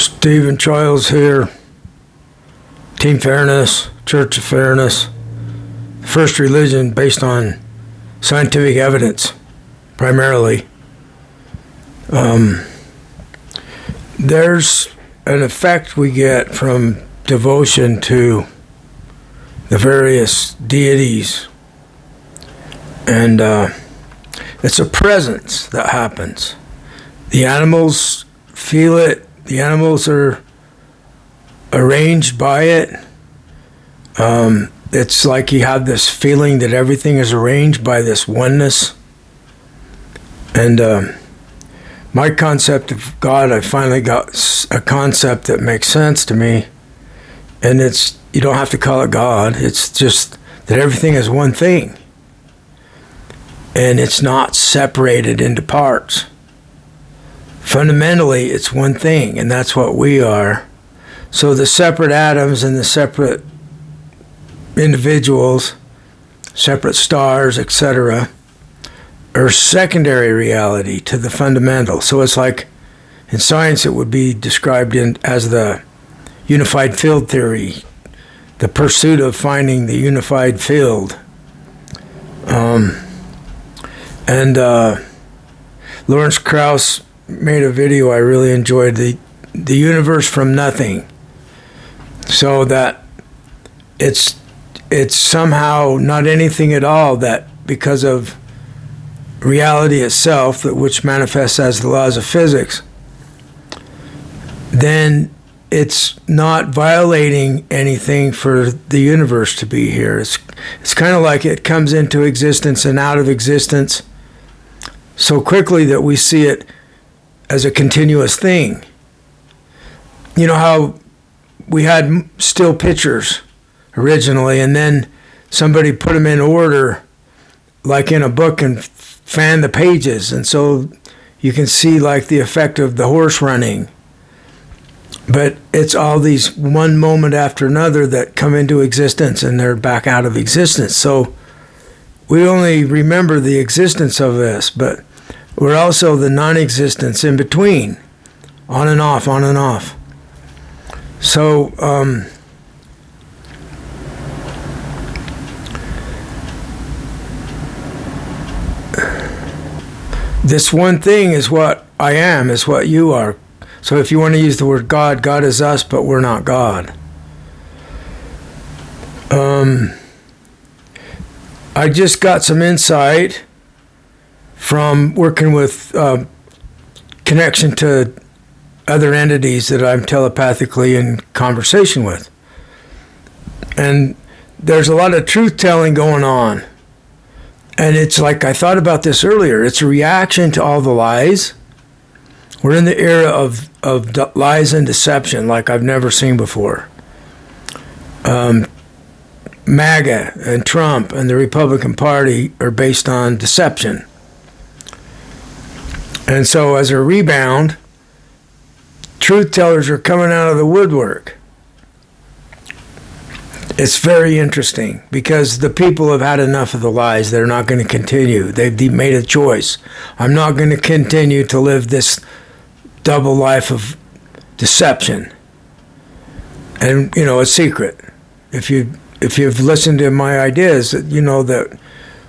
Stephen Childs here. Team Fairness, Church of Fairness. First religion based on scientific evidence, primarily. There's an effect we get from devotion to the various deities. And it's a presence that happens. The animals feel it. The animals are arranged by it. It's like you have this feeling that everything is arranged by this oneness. And my concept of God, I finally got a concept that makes sense to me. And it's, you don't have to call it God. It's just that everything is one thing. And it's not separated into parts. Fundamentally, it's one thing, and that's what we are. So the separate atoms and the separate individuals, separate stars, etc., are secondary reality to the fundamental. So it's like, in science, it would be described as the unified field theory, the pursuit of finding the unified field. Lawrence Krauss made a video I really enjoyed, the universe from nothing, so that it's somehow not anything at all, that because of reality itself, that which manifests as the laws of physics, then it's not violating anything for the universe to be here. It's kind of like it comes into existence and out of existence so quickly that we see it as a continuous thing. You know how we had still pictures originally, and then somebody put them in order, like in a book, and fan the pages, and so you can see like the effect of the horse running. But it's all these one moment after another that come into existence and they're back out of existence. So we only remember the existence of this, but we're also the non-existence in between, on and off, on and off. So this one thing is what I am, is what you are. So if you want to use the word God, God is us, but we're not God. I just got some insight from working with connection to other entities that I'm telepathically in conversation with. And there's a lot of truth-telling going on. And it's like, I thought about this earlier, it's a reaction to all the lies. We're in the era of lies and deception like I've never seen before. MAGA and Trump and the Republican Party are based on deception. And so as a rebound, truth tellers are coming out of the woodwork. It's very interesting because the people have had enough of the lies. They're not going to continue. They've made a choice. I'm not going to continue to live this double life of deception. And, you know, it's secret. If you've listened to my ideas, you know that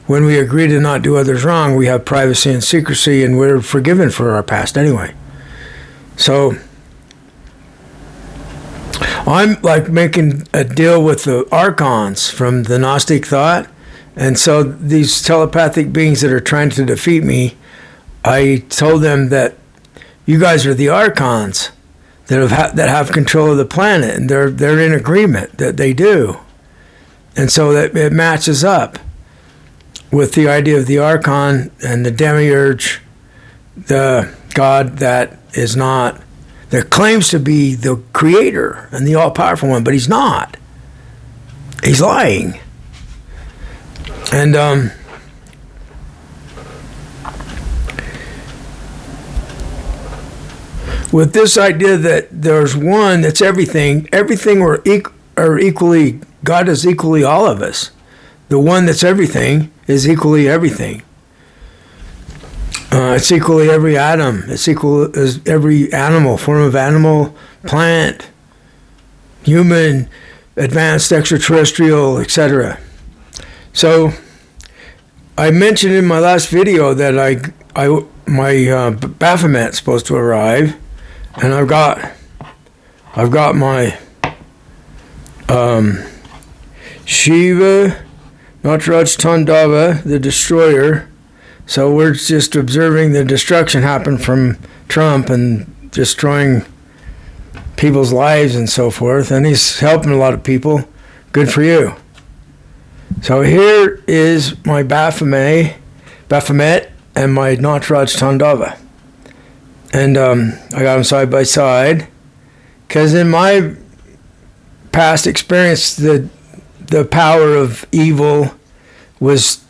when we agree to not do others wrong, we have privacy and secrecy, and we're forgiven for our past anyway. So I'm like making a deal with the archons from the Gnostic thought. And so these telepathic beings that are trying to defeat me, I told them that you guys are the archons that have control of the planet, and they're in agreement that they do. And so that it matches up with the idea of the archon and the demiurge, the God that is not, that claims to be the creator and the all-powerful one, but he's not. He's lying. And with this idea that there's one that's everything are equally, God is equally all of us. The one that's everything is equally everything. It's equally every atom. It's equal as every animal, form of animal, plant, human, advanced extraterrestrial, etc. So I mentioned in my last video that my Baphomet's supposed to arrive, and I've got my Shiva Nataraj Tandava, the Destroyer. So we're just observing the destruction happen from Trump and destroying people's lives and so forth. And he's helping a lot of people. Good for you. So here is my Baphomet and my Nataraj Tandava. And I got them side by side. Because in my past experience, the power of evil was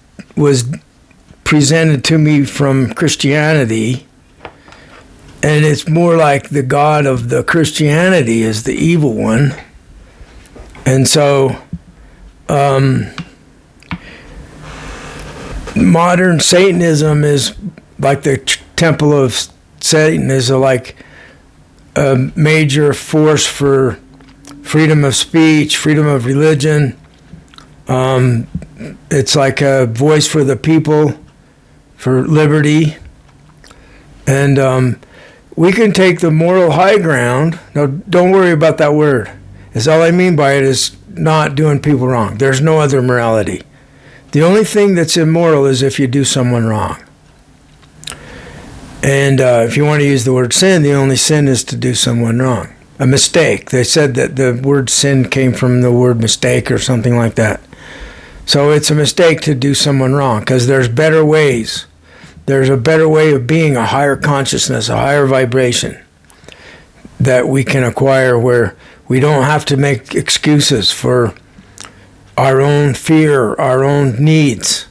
presented to me from Christianity, and it's more like the God of the Christianity is the evil one. And so modern Satanism is like the temple of Satan is like a major force for freedom of speech, freedom of religion. It's like a voice for the people, for liberty. And we can take the moral high ground. Now, don't worry about that word. It's all I mean by it is not doing people wrong. There's no other morality. The only thing that's immoral is if you do someone wrong. And if you want to use the word sin, the only sin is to do someone wrong. A mistake. They said that the word sin came from the word mistake or something like that. So it's a mistake to do someone wrong because there's better ways. There's a better way of being, a higher consciousness, a higher vibration that we can acquire where we don't have to make excuses for our own fear, our own needs.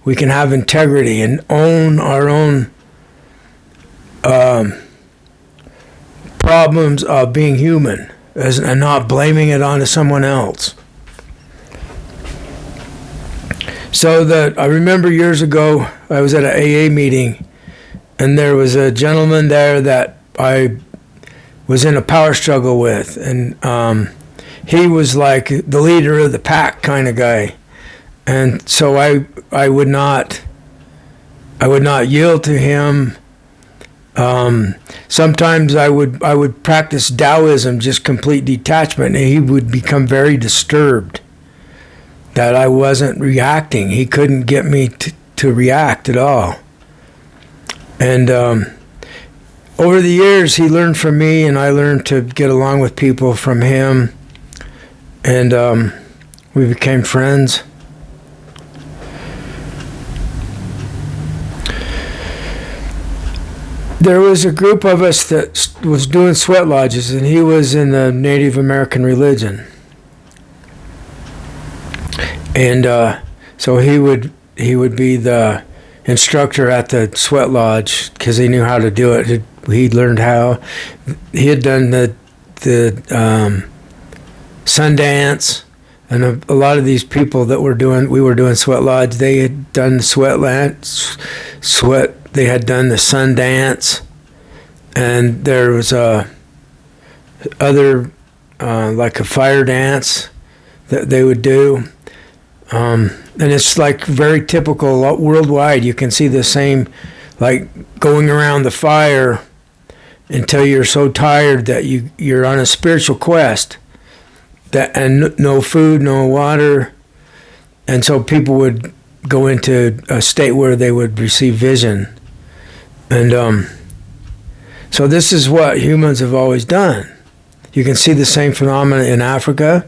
We can have integrity and own our own problems of being human and not blaming it onto someone else. So that I remember years ago, I was at an AA meeting, and there was a gentleman there that I was in a power struggle with, and he was like the leader of the pack kind of guy, and so I would not yield to him. Sometimes I would practice Taoism, just complete detachment, and he would become very disturbed that I wasn't reacting. He couldn't get me to react at all. And over the years, he learned from me, and I learned to get along with people from him. And we became friends. There was a group of us that was doing sweat lodges, and he was in the Native American religion. And so he would be the instructor at the sweat lodge because he knew how to do it. He learned how. He had done the Sundance, and a lot of these people that we were doing sweat lodge, they had done the they had done the Sundance, and there was other like a fire dance that they would do. And it's like very typical worldwide. You can see the same, like going around the fire until you're so tired that you're on a spiritual quest, and no food, no water, and so people would go into a state where they would receive vision. And so this is what humans have always done. You can see the same phenomena in Africa.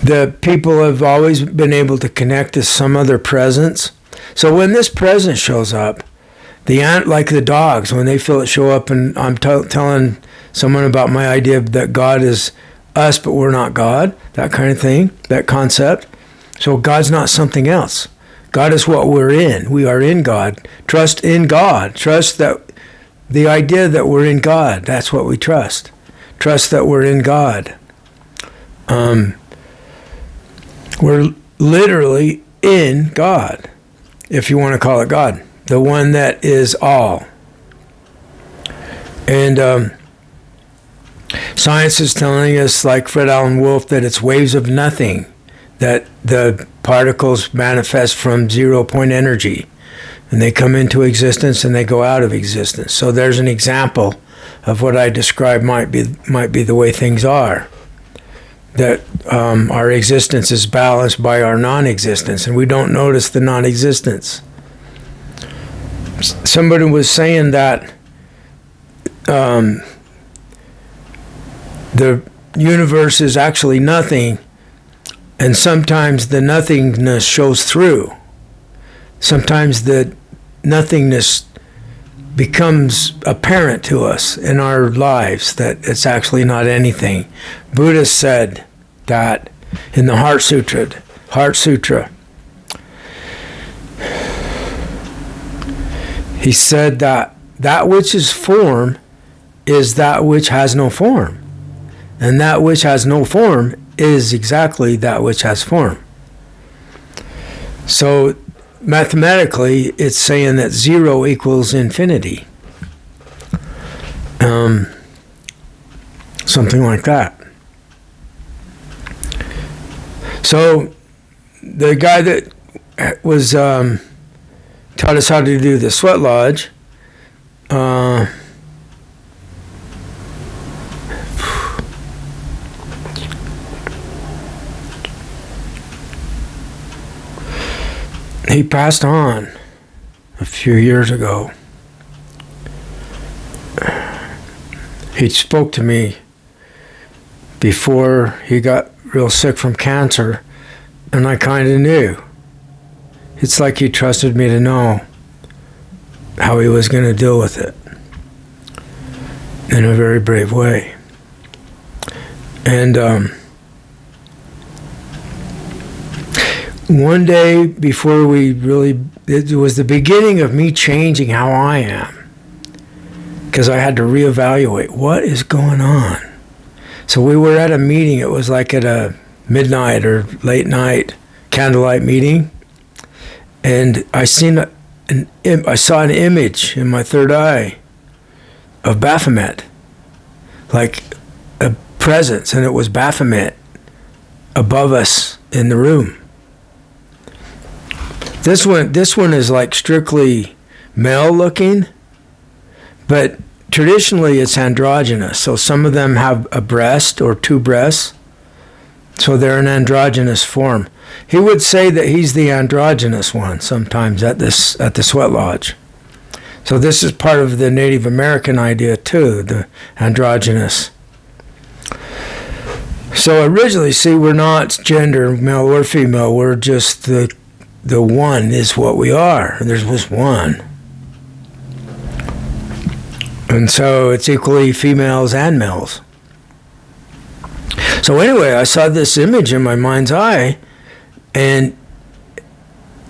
The people have always been able to connect to some other presence. So when this presence shows up, like the dogs, when they feel it show up, and I'm telling someone about my idea that God is us, but we're not God, that kind of thing, that concept. So God's not something else. God is what we're in. We are in God. Trust in God. Trust that the idea that we're in God, that's what we trust. Trust that we're in God. We're literally in God, if you want to call it God, the one that is all. And science is telling us, like Fred Alan Wolf, that it's waves of nothing, that the particles manifest from 0-point energy, and they come into existence and they go out of existence. So there's an example of what I describe might be the way things are. That our existence is balanced by our non-existence, and we don't notice the non-existence. Somebody was saying that the universe is actually nothing, and sometimes the nothingness shows through. Sometimes the nothingness becomes apparent to us in our lives, that it's actually not anything. Buddha said that in the Heart Sutra. He said that which is form is that which has no form. And that which has no form is exactly that which has form. So mathematically, it's saying that 0 equals infinity. Something like that. So the guy that was taught us how to do the sweat lodge, he passed on a few years ago. He spoke to me before he got real sick from cancer, and I kind of knew. It's like he trusted me to know how he was going to deal with it in a very brave way. And one day before it was the beginning of me changing how I am, because I had to reevaluate what is going on. So we were at a meeting. It was like at a midnight or late night candlelight meeting, and I saw an image in my third eye of Baphomet, like a presence, and it was Baphomet above us in the room. This one is like strictly male looking, but traditionally it's androgynous. So some of them have a breast or 2 breasts, so they're an androgynous form. He would say that he's the androgynous one sometimes at the sweat lodge. So this is part of the Native American idea too, the androgynous. So originally, see, we're not gender, male or female. We're just the one is what we are. There's just one. And so it's equally females and males. So anyway, I saw this image in my mind's eye, and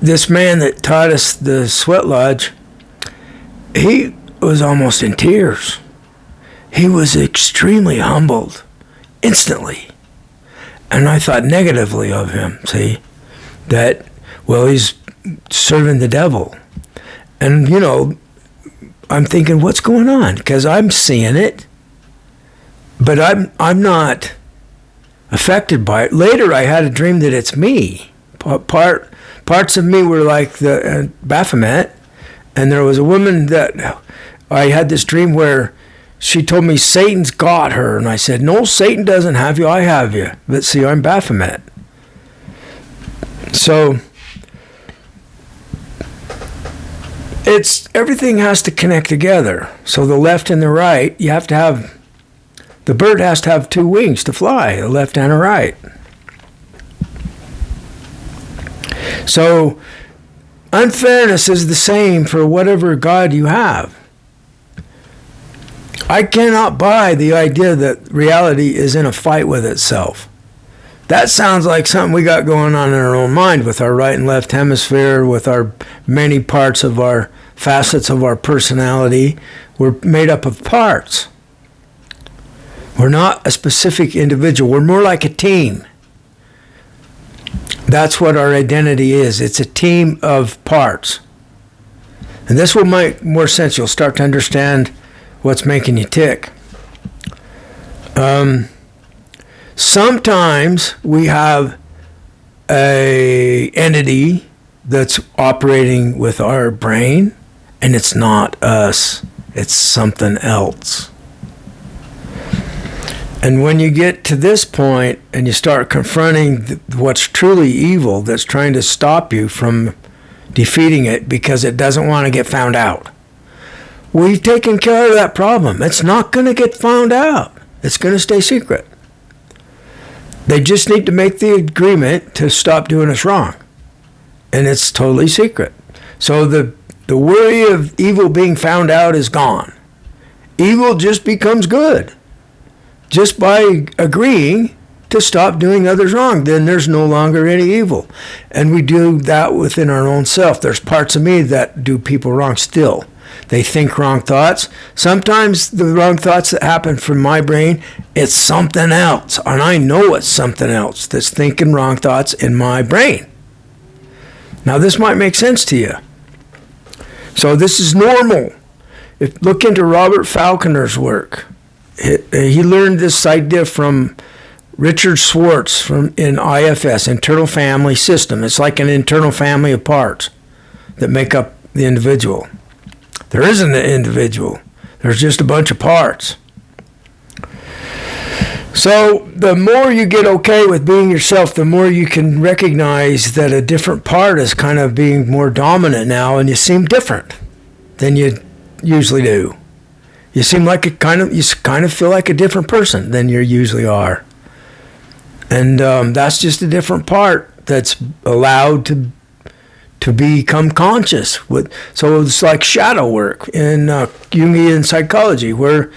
this man that taught us the sweat lodge, he was almost in tears. He was extremely humbled instantly. And I thought negatively of him, see, that, well, he's serving the devil. And, you know, I'm thinking, what's going on? Because I'm seeing it, but I'm not affected by it. Later, I had a dream that it's me. Parts of me were like the Baphomet, and there was a woman that I had this dream where she told me Satan's got her, and I said, no, Satan doesn't have you, I have you. But see, I'm Baphomet. So everything has to connect together. So the left and the right, the bird has to have 2 wings to fly, a left and a right. So unfairness is the same for whatever God you have. I cannot buy the idea that reality is in a fight with itself. That sounds like something we got going on in our own mind with our right and left hemisphere, with our many parts of our facets of our personality. We're made up of parts. We're not a specific individual. We're more like a team. That's what our identity is. It's a team of parts. And this will make more sense. You'll start to understand what's making you tick. Sometimes we have a entity that's operating with our brain, and it's not us. It's something else. And when you get to this point and you start confronting what's truly evil that's trying to stop you from defeating it because it doesn't want to get found out, we've taken care of that problem. It's not going to get found out. It's going to stay secret. They just need to make the agreement to stop doing us wrong. And it's totally secret. So the worry of evil being found out is gone. Evil just becomes good. Just by agreeing to stop doing others wrong, then there's no longer any evil. And we do that within our own self. There's parts of me that do people wrong still. They think wrong thoughts. Sometimes the wrong thoughts that happen from my brain, it's something else. And I know it's something else that's thinking wrong thoughts in my brain. Now this might make sense to you. So this is normal. Look into Robert Falconer's work. He learned this idea from Richard Schwartz in IFS, Internal Family System. It's like an internal family of parts that make up the individual. There isn't an individual. There's just a bunch of parts. So the more you get okay with being yourself, the more you can recognize that a different part is kind of being more dominant now, and you seem different than you usually do. You seem like you kind of feel like a different person than you usually are. And that's just a different part that's allowed to become conscious. So it's like shadow work in Jungian psychology, where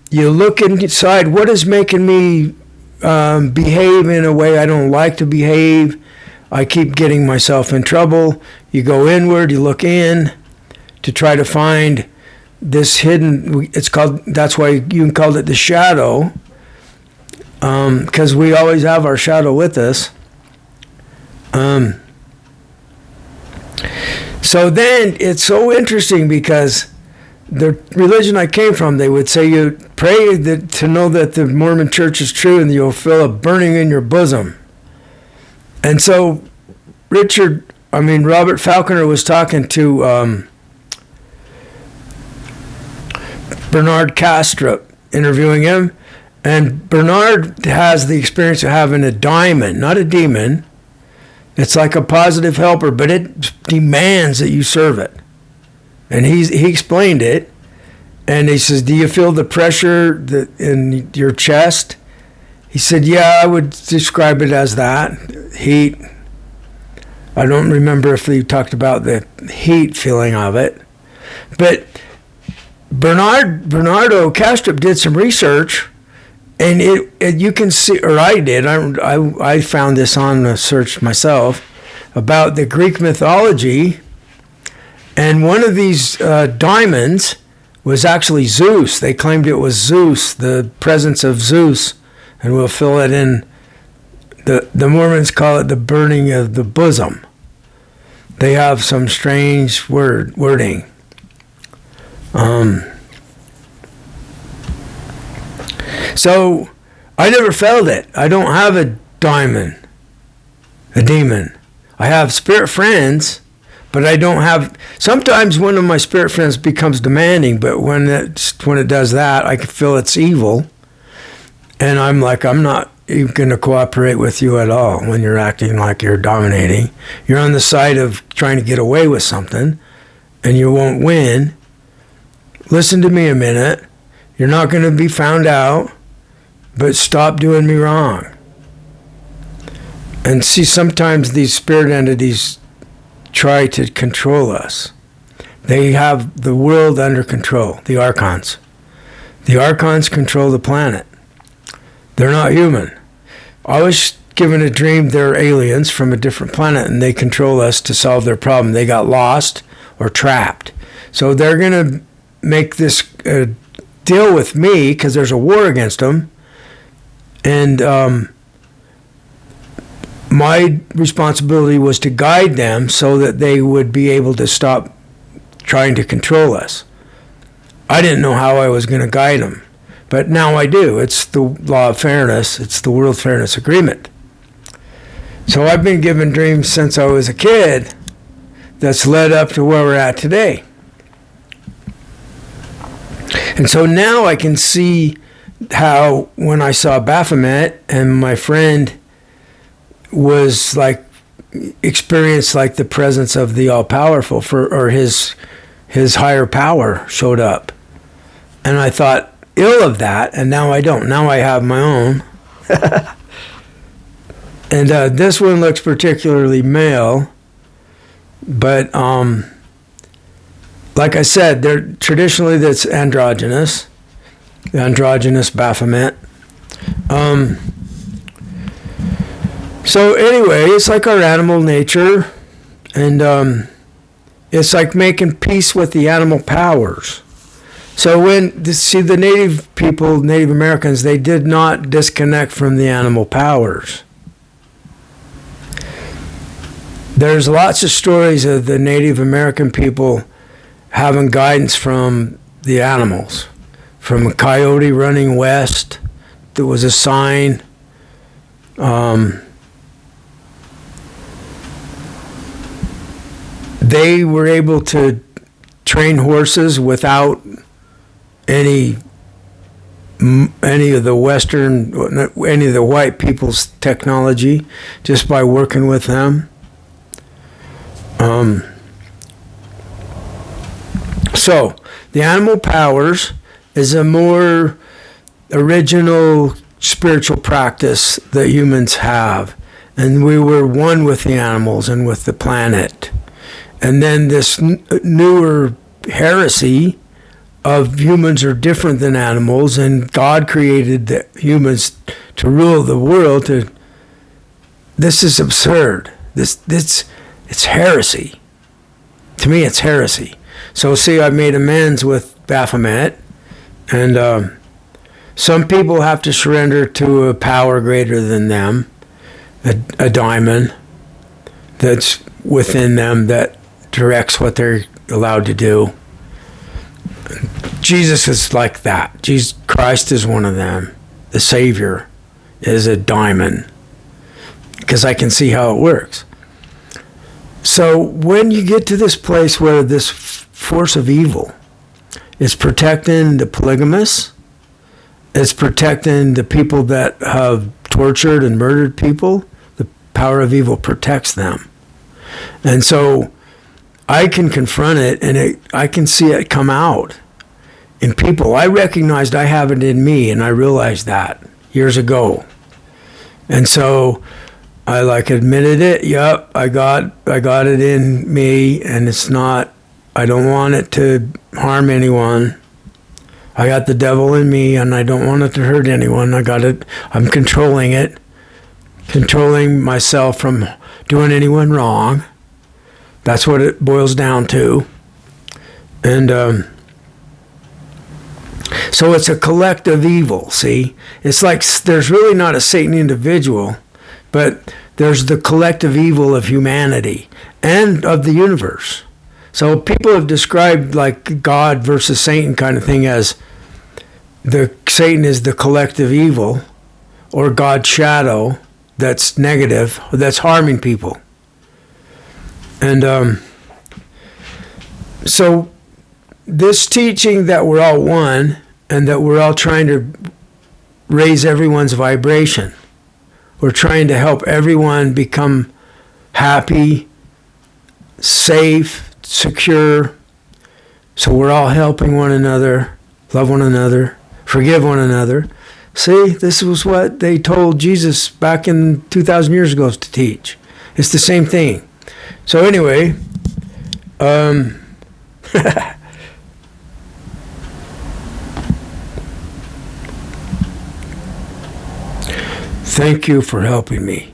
you look inside, what is making me behave in a way I don't like to behave? I keep getting myself in trouble. You go inward, you look in to try to find this hidden, that's why Jung called it the shadow, because we always have our shadow with us. So then it's so interesting, because the religion I came from, they would say you pray to know that the Mormon church is true, and you'll feel a burning in your bosom. And so Robert Falconer was talking to Bernard Kastrup, interviewing him, and Bernard has the experience of having a daimon, not a demon. It's like a positive helper, but it demands that you serve it. And he explained it, and he says, do you feel the pressure in your chest? He said, yeah, I would describe it as that. Heat. I don't remember if he talked about the heat feeling of it. But Bernardo Kastrup did some research, and you can see, or I did, I found this on a search myself, about the Greek mythology, and one of these diamonds was actually Zeus. They claimed it was Zeus, the presence of Zeus, and we'll fill it in. The Mormons call it the burning of the bosom. They have some strange wording. So I never felt it. I don't have a demon. I have spirit friends, but I don't have. Sometimes one of my spirit friends becomes demanding, but when it does that, I can feel it's evil, and I'm like, I'm not even going to cooperate with you at all when you're acting like you're dominating. You're on the side of trying to get away with something, and you won't win. Listen to me a minute. You're not going to be found out, but stop doing me wrong. And see, sometimes these spirit entities try to control us. They have the world under control, the archons. The archons control the planet. They're not human. I was given a dream they're aliens from a different planet, and they control us to solve their problem. They got lost or trapped. So they're going to make this deal with me, because there's a war against them. And my responsibility was to guide them so that they would be able to stop trying to control us. I didn't know how I was going to guide them, but now I do. It's the law of fairness. It's the World Fairness Agreement. So I've been given dreams since I was a kid that's led up to where we're at today. And so now I can see how when I saw Baphomet and my friend was like, experienced like the presence of the all-powerful, or his higher power showed up. And I thought ill of that, and now I don't. Now I have my own. And this one looks particularly male, but like I said, traditionally that's androgynous, the androgynous Baphomet. So anyway, it's like our animal nature, and it's like making peace with the animal powers. So the native people, Native Americans, they did not disconnect from the animal powers. There's lots of stories of the Native American people having guidance from the animals. From a coyote running west, there was a sign. They were able to train horses without any of the white people's technology, just by working with them. So the animal powers is a more original spiritual practice that humans have, and we were one with the animals and with the planet. And then this newer heresy of humans are different than animals, and God created the humans to rule the world. This is absurd. It's heresy. To me, it's heresy. So see, I've made amends with Baphomet, and some people have to surrender to a power greater than them, a diamond that's within them that directs what they're allowed to do. Jesus is like that. Jesus Christ is one of them. The Savior is a diamond, because I can see how it works. So when you get to this place where this force of evil is protecting the polygamists, it's protecting the people that have tortured and murdered people, the power of evil protects them. And so I can confront it, and I can see it come out in people. I recognized I have it in me, and I realized that years ago. And so I admitted it. Yep, I got it in me, and it's not. I don't want it to harm anyone. I got the devil in me, and I don't want it to hurt anyone. I got it. I'm controlling it, controlling myself from doing anyone wrong. That's what it boils down to. And so it's a collective evil, see? It's like there's really not a Satan individual, but there's the collective evil of humanity and of the universe. So people have described like God versus Satan kind of thing as Satan is the collective evil, or God's shadow that's negative, that's harming people. And so this teaching that we're all one, and that we're all trying to raise everyone's vibration. We're trying to help everyone become happy, safe, secure. So we're all helping one another, love one another, forgive one another. See, this was what they told Jesus back in 2,000 years ago to teach. It's the same thing. So anyway, thank you for helping me.